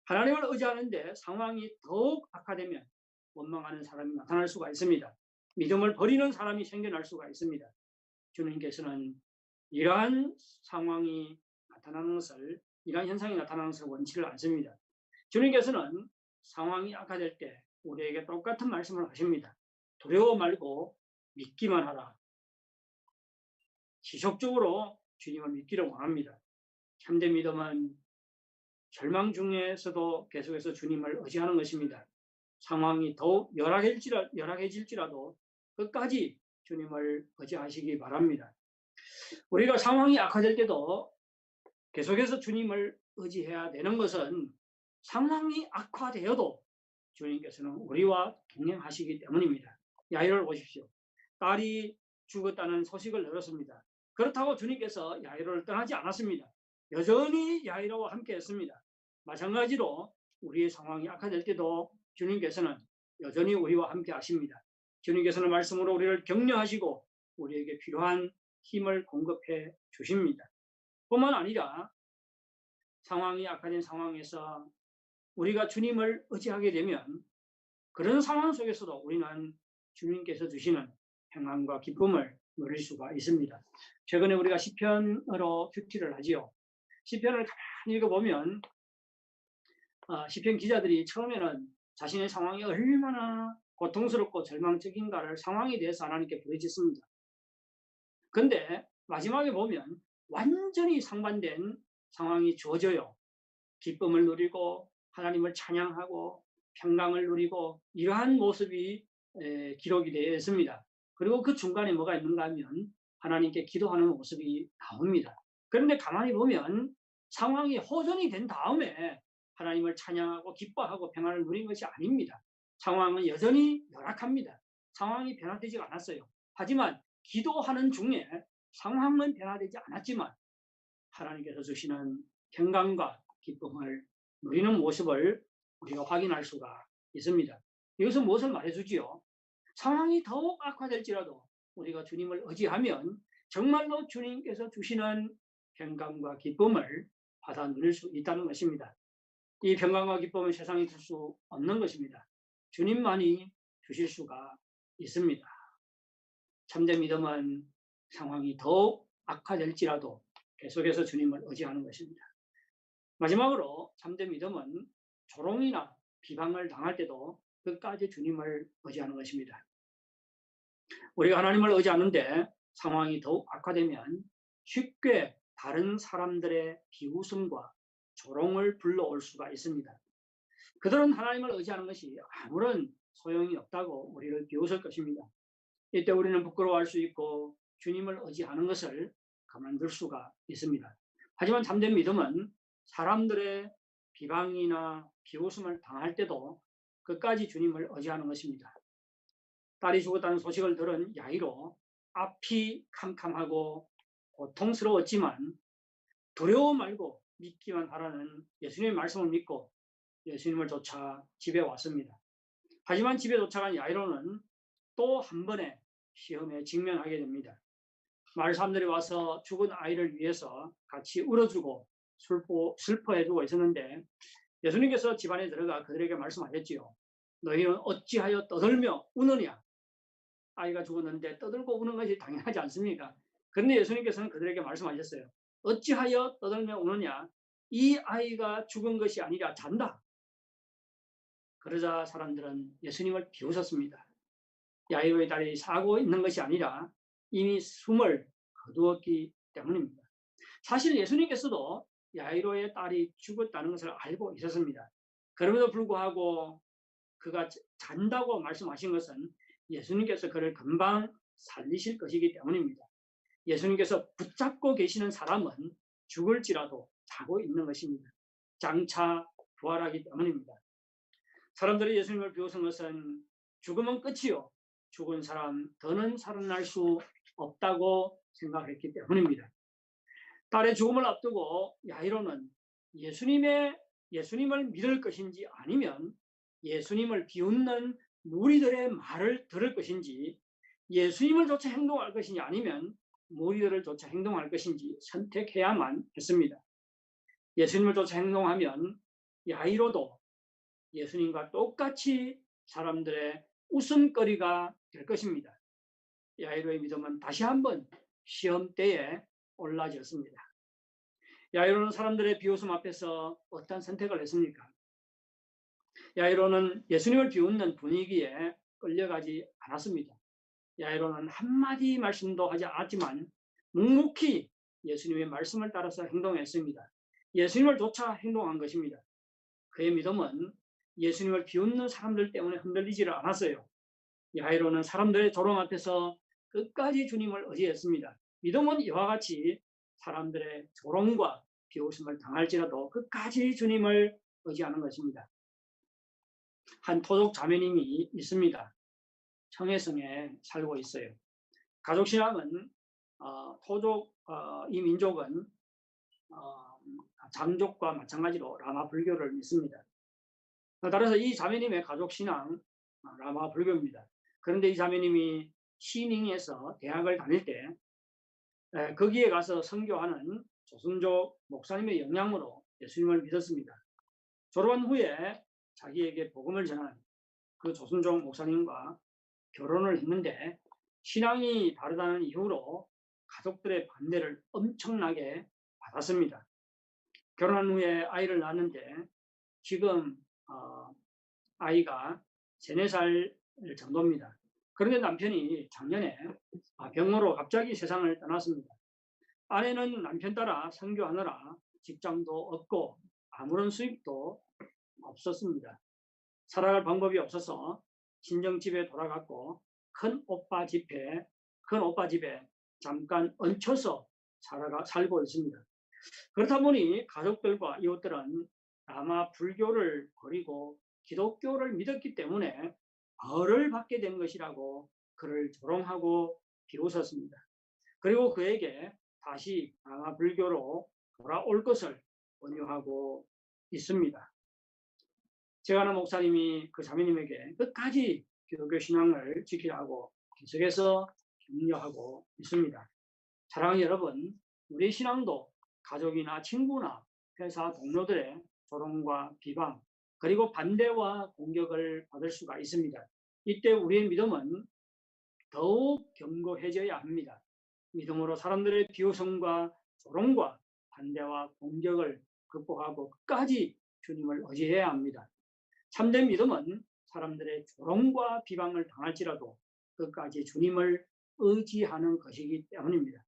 하나님을 의지하는데 상황이 더욱 악화되면 원망하는 사람이 나타날 수가 있습니다. 믿음을 버리는 사람이 생겨날 수가 있습니다. 주님께서는 이러한 상황이 나타나는 것을, 이러한 현상이 나타나는 것을 원치를 않습니다. 주님께서는 상황이 악화될 때 우리에게 똑같은 말씀을 하십니다. 두려워 말고 믿기만 하라. 지속적으로 주님을 믿기를 원합니다. 참된 믿음은 절망 중에서도 계속해서 주님을 의지하는 것입니다. 상황이 더욱 열악해질지라도 끝까지 주님을 의지하시기 바랍니다. 우리가 상황이 악화될 때도 계속해서 주님을 의지해야 되는 것은 상황이 악화되어도 주님께서는 우리와 동행하시기 때문입니다. 야이로를 보십시오. 딸이 죽었다는 소식을 들었습니다. 그렇다고 주님께서 야이로를 떠나지 않았습니다. 여전히 야이로와 함께 했습니다. 마찬가지로 우리의 상황이 악화될 때도 주님께서는 여전히 우리와 함께 하십니다. 주님께서는 말씀으로 우리를 격려하시고 우리에게 필요한 힘을 공급해 주십니다. 뿐만 아니라 상황이 악화된 상황에서 우리가 주님을 의지하게 되면 그런 상황 속에서도 우리는 주님께서 주시는 평안과 기쁨을 누릴 수가 있습니다. 최근에 우리가 시편으로 큐티를 하지요. 시편을 가만히 읽어보면 시편 기자들이 처음에는 자신의 상황이 얼마나 고통스럽고 절망적인가를 상황에 대해서 하나님께 부르짖습니다. 근데 마지막에 보면 완전히 상반된 상황이 주어져요. 기쁨을 누리고 하나님을 찬양하고 평강을 누리고 이러한 모습이 기록이 되어 있습니다. 그리고 그 중간에 뭐가 있는가 하면 하나님께 기도하는 모습이 나옵니다. 그런데 가만히 보면 상황이 호전이 된 다음에 하나님을 찬양하고 기뻐하고 평안을 누린 것이 아닙니다. 상황은 여전히 열악합니다. 상황이 변화되지 않았어요. 하지만 기도하는 중에 상황은 변화되지 않았지만 하나님께서 주시는 평강과 기쁨을 누리는 모습을 우리가 확인할 수가 있습니다. 이것은 무엇을 말해주지요? 상황이 더욱 악화될지라도 우리가 주님을 의지하면 정말로 주님께서 주시는 평강과 기쁨을 받아 누릴 수 있다는 것입니다. 이 평강과 기쁨은 세상이 줄 수 없는 것입니다. 주님만이 주실 수가 있습니다. 참된 믿음은 상황이 더욱 악화될지라도 계속해서 주님을 의지하는 것입니다. 마지막으로 참된 믿음은 조롱이나 비방을 당할 때도 끝까지 주님을 의지하는 것입니다. 우리가 하나님을 의지하는데 상황이 더욱 악화되면 쉽게 다른 사람들의 비웃음과 조롱을 불러올 수가 있습니다. 그들은 하나님을 의지하는 것이 아무런 소용이 없다고 우리를 비웃을 것입니다. 이때 우리는 부끄러워할 수 있고 주님을 의지하는 것을 그만둘 수가 있습니다. 하지만 참된 믿음은 사람들의 비방이나 비웃음을 당할 때도 끝까지 주님을 의지하는 것입니다. 딸이 죽었다는 소식을 들은 야이로 앞이 캄캄하고 고통스러웠지만 두려워 말고 믿기만 하라는 예수님의 말씀을 믿고 예수님을 쫓아 집에 왔습니다. 하지만 집에 도착한 야이로는 또 한 번의 시험에 직면하게 됩니다. 마을 사람들이 와서 죽은 아이를 위해서 같이 울어주고 슬퍼해주고 있었는데 예수님께서 집안에 들어가 그들에게 말씀하셨지요. 너희는 어찌하여 떠들며 우느냐? 아이가 죽었는데 떠들고 우는 것이 당연하지 않습니까? 그런데 예수님께서는 그들에게 말씀하셨어요. 어찌하여 떠들며 우느냐? 이 아이가 죽은 것이 아니라 잔다. 그러자 사람들은 예수님을 비웃었습니다. 야이로의 딸이 사고 있는 것이 아니라 이미 숨을 거두었기 때문입니다. 사실 예수님께서도 야이로의 딸이 죽었다는 것을 알고 있었습니다. 그럼에도 불구하고 그가 잔다고 말씀하신 것은 예수님께서 그를 금방 살리실 것이기 때문입니다. 예수님께서 붙잡고 계시는 사람은 죽을지라도 자고 있는 것입니다. 장차 부활하기 때문입니다. 사람들이 예수님을 비웃은 것은 죽으면 끝이요. 죽은 사람 더는 살아날 수 없다고 생각했기 때문입니다. 딸의 죽음을 앞두고 야이로는 예수님을 믿을 것인지 아니면 예수님을 비웃는 무리들의 말을 들을 것인지 예수님을 쫓아 행동할 것인지 아니면 무리들을 쫓아 행동할 것인지 선택해야만 했습니다. 예수님을 쫓아 행동하면 야이로도 예수님과 똑같이 사람들의 웃음거리가 될 것입니다. 야이로의 믿음은 다시 한번 시험대에 올라졌습니다. 야이로는 사람들의 비웃음 앞에서 어떤 선택을 했습니까? 야이로는 예수님을 비웃는 분위기에 끌려가지 않았습니다. 야이로는 한마디 말씀도 하지 않았지만 묵묵히 예수님의 말씀을 따라서 행동했습니다. 예수님을 쫓아 행동한 것입니다. 그의 믿음은 예수님을 비웃는 사람들 때문에 흔들리지를 않았어요. 야이로는 사람들의 조롱 앞에서 끝까지 주님을 의지했습니다. 믿음은 이와 같이 사람들의 조롱과 비웃음을 당할지라도 끝까지 주님을 의지하는 것입니다. 한 토족 자매님이 있습니다. 청해성에 살고 있어요. 가족신앙은 이 민족은 장족과 마찬가지로 라마 불교를 믿습니다. 따라서 이 자매님의 가족신앙 라마 불교입니다. 그런데 이 자매님이 시닝에서 대학을 다닐 때 거기에 가서 선교하는 조선족 목사님의 영향으로 예수님을 믿었습니다. 졸업한 후에 자기에게 복음을 전한 그 조순종 목사님과 결혼을 했는데 신앙이 다르다는 이유로 가족들의 반대를 엄청나게 받았습니다. 결혼한 후에 아이를 낳았는데 지금 아이가 3, 4살 정도입니다. 그런데 남편이 작년에 병으로 갑자기 세상을 떠났습니다. 아내는 남편 따라 선교하느라 직장도 없고 아무런 수입도 없었습니다. 살아갈 방법이 없어서 친정집에 돌아갔고 큰 오빠 집에 잠깐 얹혀서 살고 있습니다. 그렇다 보니 가족들과 이웃들은 아마 불교를 버리고 기독교를 믿었기 때문에 벌을 받게 된 것이라고 그를 조롱하고 비웃었습니다. 그리고 그에게 다시 아마 불교로 돌아올 것을 권유하고 있습니다. 제가 아는 목사님이 그 자매님에게 끝까지 기독교 신앙을 지키라고 계속해서 격려하고 있습니다. 사랑하는 여러분, 우리 신앙도 가족이나 친구나 회사 동료들의 조롱과 비방 그리고 반대와 공격을 받을 수가 있습니다. 이때 우리의 믿음은 더욱 견고해져야 합니다. 믿음으로 사람들의 비웃음과 조롱과 반대와 공격을 극복하고 끝까지 주님을 의지해야 합니다. 참된 믿음은 사람들의 조롱과 비방을 당할지라도 끝까지 주님을 의지하는 것이기 때문입니다.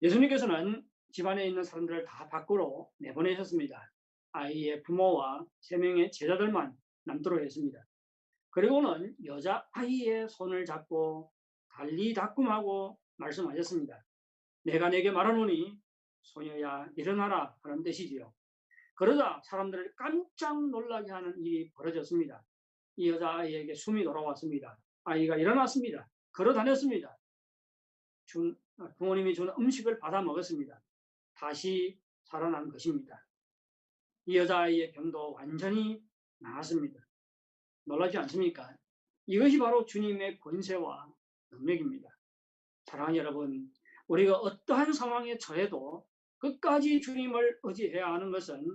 예수님께서는 집안에 있는 사람들을 다 밖으로 내보내셨습니다. 아이의 부모와 3명의 제자들만 남도록 했습니다. 그리고는 여자아이의 손을 잡고 달리닦음하고 말씀하셨습니다. 내가 내게 말하노니 소녀야 일어나라 하는 뜻이지요. 그러자 사람들을 깜짝 놀라게 하는 일이 벌어졌습니다. 이 여자아이에게 숨이 돌아왔습니다. 아이가 일어났습니다. 걸어 다녔습니다. 부모님이 준 음식을 받아 먹었습니다. 다시 살아난 것입니다. 이 여자아이의 병도 완전히 나았습니다. 놀라지 않습니까? 이것이 바로 주님의 권세와 능력입니다. 사랑하는 여러분, 우리가 어떠한 상황에 처해도 끝까지 주님을 의지해야 하는 것은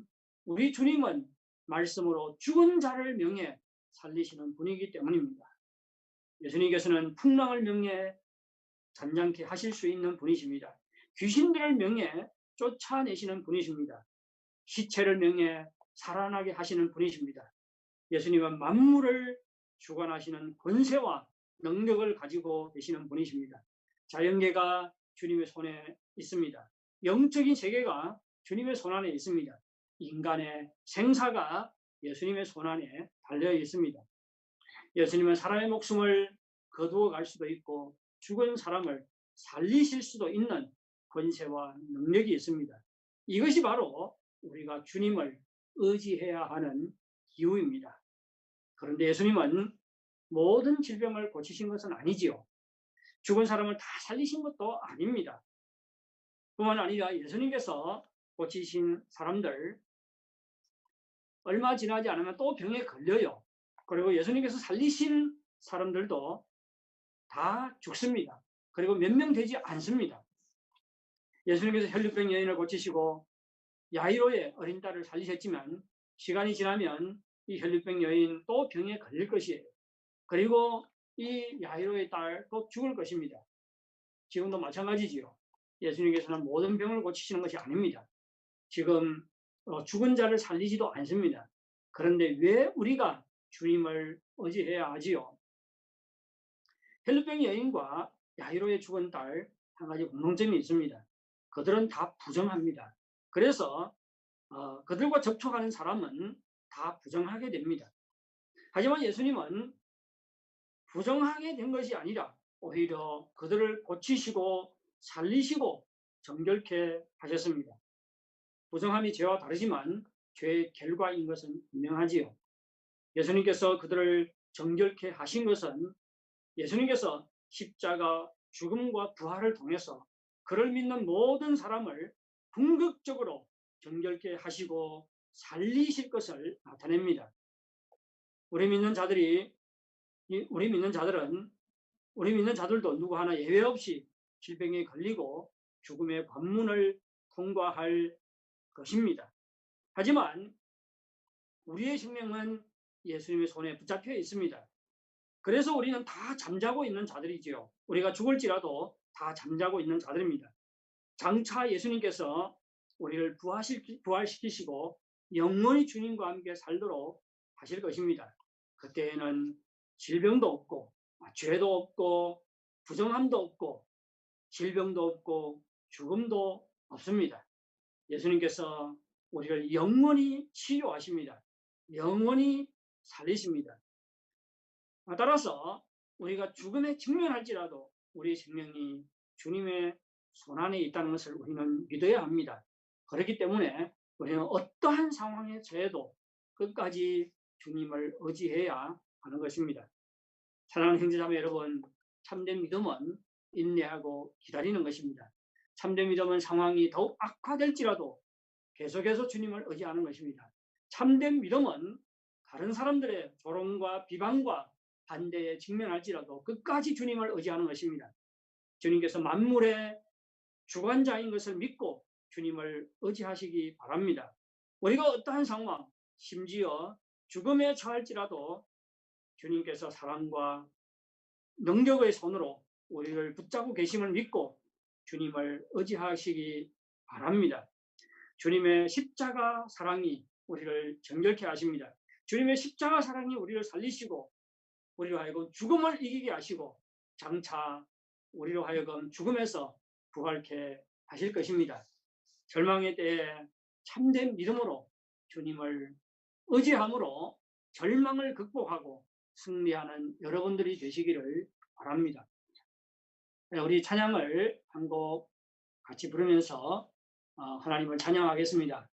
우리 주님은 말씀으로 죽은 자를 명해 살리시는 분이기 때문입니다. 예수님께서는 풍랑을 명해 잔잔케 하실 수 있는 분이십니다. 귀신들을 명해 쫓아내시는 분이십니다. 시체를 명해 살아나게 하시는 분이십니다. 예수님은 만물을 주관하시는 권세와 능력을 가지고 계시는 분이십니다. 자연계가 주님의 손에 있습니다. 영적인 세계가 주님의 손안에 있습니다. 인간의 생사가 예수님의 손안에 달려 있습니다. 예수님은 사람의 목숨을 거두어 갈 수도 있고 죽은 사람을 살리실 수도 있는 권세와 능력이 있습니다. 이것이 바로 우리가 주님을 의지해야 하는 이유입니다. 그런데 예수님은 모든 질병을 고치신 것은 아니지요. 죽은 사람을 다 살리신 것도 아닙니다. 뿐만 아니라 예수님께서 고치신 사람들 얼마 지나지 않으면 또 병에 걸려요. 그리고 예수님께서 살리신 사람들도 다 죽습니다. 그리고 몇 명 되지 않습니다. 예수님께서 혈류병 여인을 고치시고 야이로의 어린 딸을 살리셨지만 시간이 지나면 이 혈류병 여인 또 병에 걸릴 것이에요. 그리고 이 야이로의 딸 또 죽을 것입니다. 지금도 마찬가지지요. 예수님께서는 모든 병을 고치시는 것이 아닙니다. 지금 죽은 자를 살리지도 않습니다. 그런데 왜 우리가 주님을 의지해야 하지요? 혈류병 여인과 야이로의 죽은 딸 한 가지 공통점이 있습니다. 그들은 다 부정합니다. 그래서 그들과 접촉하는 사람은 다 부정하게 됩니다. 하지만 예수님은 부정하게 된 것이 아니라 오히려 그들을 고치시고 살리시고 정결케 하셨습니다. 부정함이 죄와 다르지만 죄의 결과인 것은 분명하지요. 예수님께서 그들을 정결케 하신 것은 예수님께서 십자가 죽음과 부활을 통해서 그를 믿는 모든 사람을 궁극적으로 정결케 하시고 살리실 것을 나타냅니다. 우리 믿는 자들도 누구 하나 예외 없이 질병에 걸리고 죽음의 관문을 통과할 것입니다. 하지만 우리의 생명은 예수님의 손에 붙잡혀 있습니다. 그래서 우리는 다 잠자고 있는 자들이지요. 우리가 죽을지라도 다 잠자고 있는 자들입니다. 장차 예수님께서 우리를 부활시키시고 영원히 주님과 함께 살도록 하실 것입니다. 그때에는 질병도 없고 죄도 없고 부정함도 없고 질병도 없고 죽음도 없습니다. 예수님께서 우리를 영원히 치료하십니다. 영원히 살리십니다. 따라서 우리가 죽음에 직면할지라도 우리 생명이 주님의 손안에 있다는 것을 우리는 믿어야 합니다. 그렇기 때문에 우리는 어떠한 상황에 처해도 끝까지 주님을 의지해야 하는 것입니다. 사랑하는 형제자매 여러분, 참된 믿음은 인내하고 기다리는 것입니다. 참된 믿음은 상황이 더욱 악화될지라도 계속해서 주님을 의지하는 것입니다. 참된 믿음은 다른 사람들의 조롱과 비방과 반대에 직면할지라도 끝까지 주님을 의지하는 것입니다. 주님께서 만물의 주관자인 것을 믿고 주님을 의지하시기 바랍니다. 우리가 어떠한 상황, 심지어 죽음에 처할지라도 주님께서 사랑과 능력의 손으로 우리를 붙잡고 계심을 믿고 주님을 의지하시기 바랍니다. 주님의 십자가 사랑이 우리를 정결케 하십니다. 주님의 십자가 사랑이 우리를 살리시고 우리로 하여금 죽음을 이기게 하시고 장차 우리로 하여금 죽음에서 부활케 하실 것입니다. 절망의 때에 참된 믿음으로 주님을 의지함으로 절망을 극복하고 승리하는 여러분들이 되시기를 바랍니다. 우리 찬양을 한 곡 같이 부르면서 하나님을 찬양하겠습니다.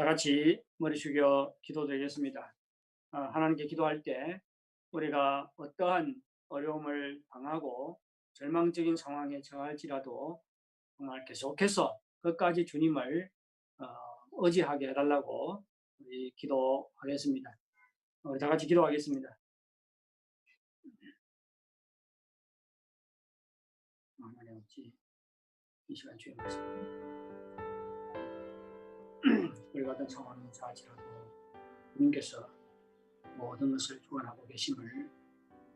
다 같이 머리 숙여 기도드리겠습니다. 하나님께 기도할 때 우리가 어떠한 어려움을 당하고 절망적인 상황에 처할지라도 정말 계속해서 끝까지 주님을 의지하게 해달라고 우리 기도하겠습니다. 우리 다 같이 기도하겠습니다. 하나님 아버지, 이 시간 주의 말씀 우리가 어떤 상황에 처할지라도 주님께서 모든 것을 주관하고 계심을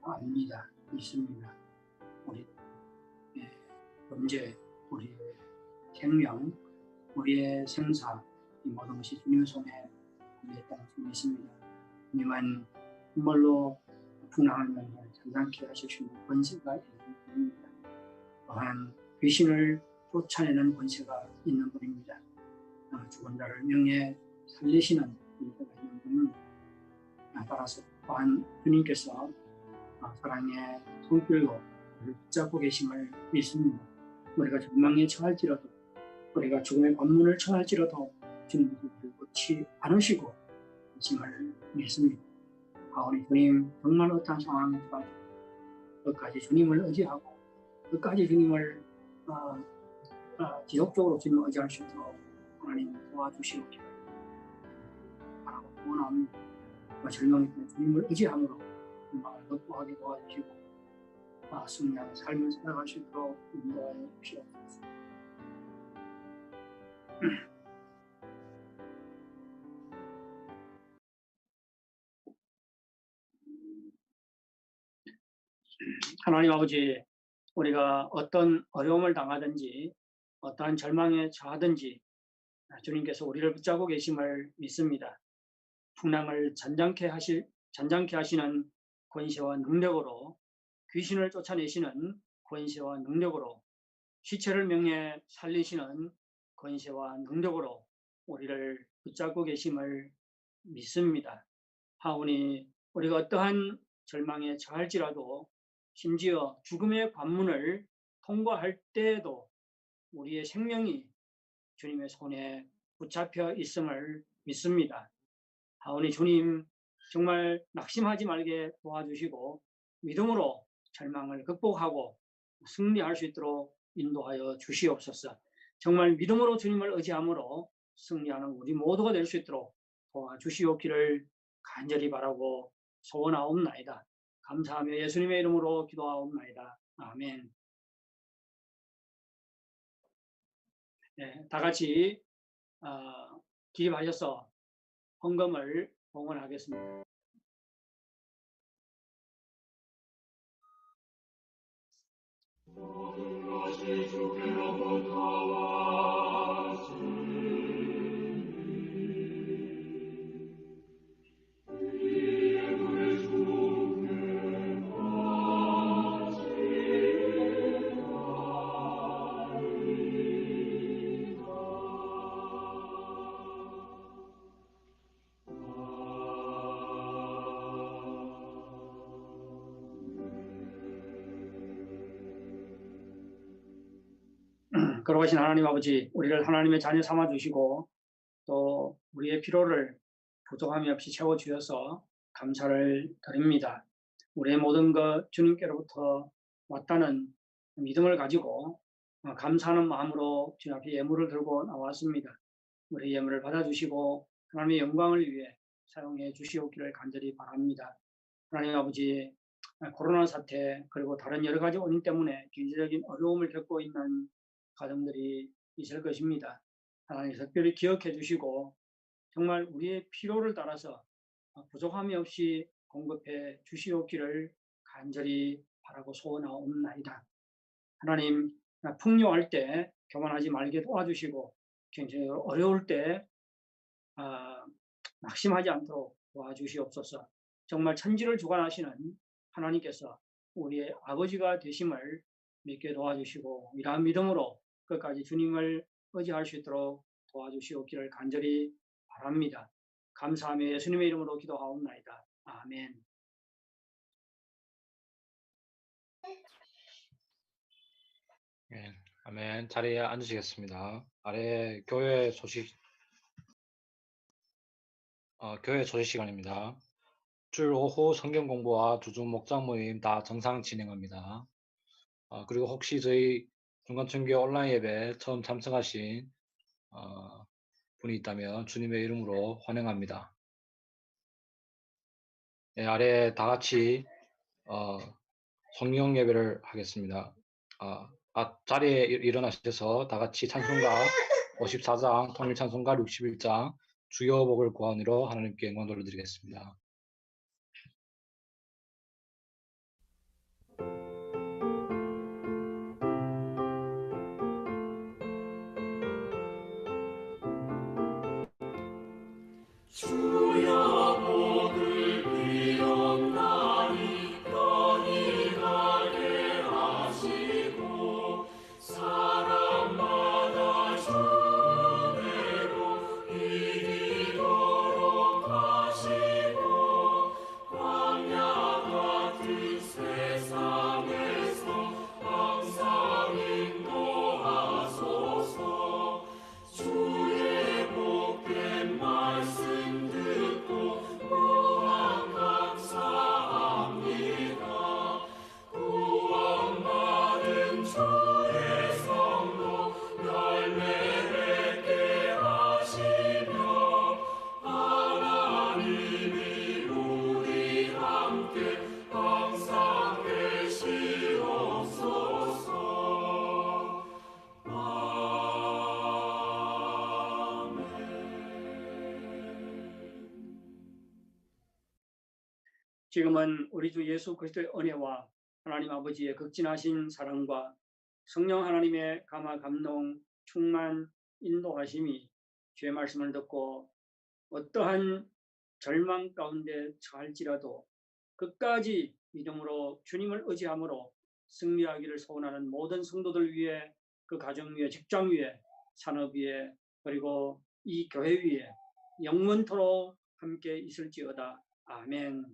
압니다. 믿습니다. 우리의 범죄, 우리의 생명, 우리의 생사, 이 모든 것이 주님의 손에 있다는 것을 믿습니다. 주님은 정말로 풍랑을 면해 잔잔케 하실 수 있는 권세가 있는 분입니다. 또한 귀신을 쫓아내는 권세가 있는 분입니다. 죽은 자를 명예 살리시는 권세가 있는 분입니다. 따라서 또한 주님께서 사랑의 손길로 우리를 붙잡고 계심을 믿습니다. 우리가 절망에 처할지라도, 우리가 죽음의 관문을 처할지라도 주님께서 우리를 놓지 않으시고 계심을 믿습니다. 우리 주님, 정말 어떠한 상황에 처할지라도 끝까지 주님을 의지하고 끝까지 주님을 지속적으로 주님을 의지할 수 있도록 하나님 도와주시옵기를 바라고 원합니다. 절망에 주님을 의지함으로 마음을 극복하게 도와주시고 승리하는 삶을 살아갈 수 있도록 인도하여 주시옵소서. 하나님 아버지, 우리가 어떤 어려움을 당하든지 어떠한 절망에 처하든지 주님께서 우리를 붙잡고 계심을 믿습니다. 풍랑을 잔잔케 하시는 권세와 능력으로, 귀신을 쫓아내시는 권세와 능력으로, 시체를 명예 살리시는 권세와 능력으로 우리를 붙잡고 계심을 믿습니다. 하오니 우리가 어떠한 절망에 처할지라도, 심지어 죽음의 관문을 통과할 때에도 우리의 생명이 주님의 손에 붙잡혀 있음을 믿습니다. 하오니 주님, 정말 낙심하지 말게 도와주시고 믿음으로 절망을 극복하고 승리할 수 있도록 인도하여 주시옵소서. 정말 믿음으로 주님을 의지함으로 승리하는 우리 모두가 될 수 있도록 도와주시옵기를 간절히 바라고 소원하옵나이다. 감사하며 예수님의 이름으로 기도하옵나이다. 아멘. 네, 다 같이 기립하셔서 헌금을 봉헌하겠습니다. 모든 것이 주께로부터 왔으니 우리의 눈에 주께 거룩하신 하나님 아버지, 우리를 하나님의 자녀 삼아 주시고 또 우리의 필요를 부족함이 없이 채워 주셔서 감사를 드립니다. 우리의 모든 것 주님께로부터 왔다는 믿음을 가지고 감사하는 마음으로 주님 앞에 예물을 들고 나왔습니다. 우리 예물을 받아주시고 하나님의 영광을 위해 사용해 주시옵기를 간절히 바랍니다. 하나님 아버지, 코로나 사태 그리고 다른 여러 가지 원인 때문에 경제적인 어려움을 겪고 있는 가정들이 있을 것입니다. 하나님 특별히 기억해 주시고 정말 우리의 필요를 따라서 부족함이 없이 공급해 주시옵기를 간절히 바라고 소원하옵나이다. 하나님, 풍요할 때 교만하지 말게 도와주시고 굉장히 어려울 때 낙심하지 않도록 도와주시옵소서. 정말 천지를 주관하시는 하나님께서 우리의 아버지가 되심을 믿게 도와주시고 이러한 믿음으로 끝까지 주님을 의지할 수 있도록 도와주시옵기를 간절히 바랍니다. 감사하며 예수님의 이름으로 기도하옵나이다. 아멘. 네, 아멘. 자리에 앉으시겠습니다. 아래 교회 소식 교회 조례 시간입니다. 주일 오후 성경 공부와 주중 목장 모임 다 정상 진행합니다. 그리고 혹시 저희 중간천교 온라인 예배 처음 참석하신 분이 있다면 주님의 이름으로 환영합니다. 네, 아래 다 같이 성령 예배를 하겠습니다. 자리에 일어나셔서 다 같이 찬송가 54장, 통일 찬송가 61장, 주여 복을 구하니로 하나님께 영광 돌려드리겠습니다. 주여 복을 비옵나니 편히 가게 하시고 사람마다 주대로 이기도록 하시고 광야 같은 세상에서 항상 인도하소서. 주의 복된 말씀 듣고 무한 감사합니다. 구원받은 주의 성도 열매 맺게 하시며 하나님이 우리 함께 항상 계시옵소서. 지금은 우리 주 예수 그리스도의 은혜와 하나님 아버지의 극진하신 사랑과 성령 하나님의 감화 감동 충만 인도하심이 주의 말씀을 듣고 어떠한 절망 가운데 처할지라도 끝까지 믿음으로 주님을 의지함으로 승리하기를 소원하는 모든 성도들 위해, 그 가정 위에, 직장 위에, 산업 위에, 그리고 이 교회 위에 영원토록 함께 있을지어다. 아멘.